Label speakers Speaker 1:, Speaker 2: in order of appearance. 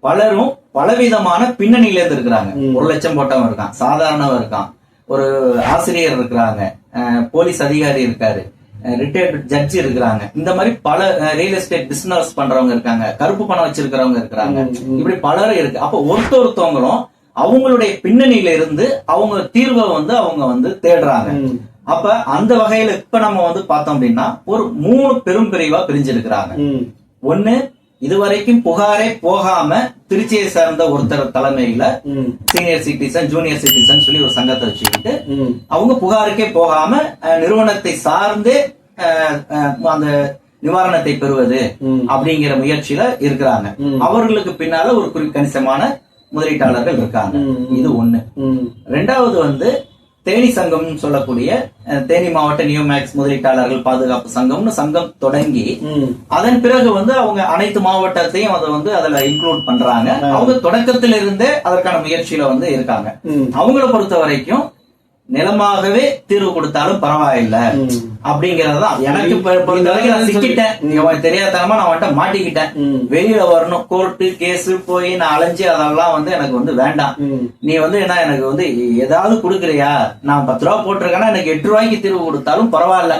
Speaker 1: பலரும் பலவிதமான பின்னணியில இருந்து இருக்கிறாங்க. 1 லட்சம் போட்டவன் இருக்கான், சாதாரணவன் இருக்கான், ஒரு ஆசிரியர் இருக்கிறாங்க, போலீஸ் அதிகாரி இருக்காரு, ரிட்டையர்டு ஜட்ஜி இருக்கிறாங்க, இந்த மாதிரி பல ரியல் எஸ்டேட் பிசினஸ் பண்றவங்க இருக்காங்க, கருப்பு பணம் வச்சிருக்கிறவங்க இருக்கிறாங்க, இப்படி பலரும் இருக்கு. அப்ப ஒருத்தவங்களும் அவங்களுடைய பின்னணியில இருந்து அவங்க தீர்வை அவங்க தேடுறாங்க. அப்ப அந்த வகையில இப்ப நம்ம பார்த்தோம் அப்படின்னா ஒரு 3 பெரும் பிரிவா பிரிஞ்சிருக்கிறாங்க. ஒண்ணு, இதுவரைக்கும் புகாரே போகாம திருச்சியை சார்ந்த ஒருத்தர் தலைமையில சீனியர் சிட்டிசன் ஜூனியர் சிட்டிசன் சொல்லி ஒரு சங்கத்தை வச்சுக்கிட்டு அவங்க புகாருக்கே போகாம நிறுவனத்தை சார்ந்தே அந்த நிவாரணத்தை பெறுவது அப்படிங்கிற முயற்சியில இருக்கிறாங்க. அவர்களுக்கு பின்னால ஒரு கணிசமான முதலீட்டாளர்கள் இருக்காங்க. இது ஒண்ணு. ரெண்டாவது தேனி சங்கம் சொல்லக்கூடிய தேனி மாவட்ட நியோமேக்ஸ் முதலீட்டாளர்கள் பாதுகாப்பு சங்கம்னு சங்கம் தொடங்கி அதன் பிறகு அவங்க அனைத்து மாவட்டத்தையும் அதை அதுல இன்க்ளூட் பண்றாங்க. அவங்க தொடக்கத்திலிருந்தே அதற்கான முயற்சியில இருக்காங்க. அவங்கள பொறுத்த வரைக்கும் நிலமாகவே தீர்வு கொடுத்தாலும் பரவாயில்லை அப்படிங்கறதுதான். எனக்கு பொறுத்த வரைக்கும் நான் சிக்கிட்டேன், தெரியாதனமா நான் மாட்டிக்கிட்டேன், வெளியில வரணும், கோர்ட்டு கேஸ் போய் நான் அலைஞ்சு அதெல்லாம் எனக்கு வேண்டாம். நீ என்ன எனக்கு ஏதாவது கொடுக்குறியா, நான் 10 ரூபா போட்டிருக்கேன்னா எனக்கு 8 ரூபாய்க்கு தீர்வு கொடுத்தாலும் பரவாயில்ல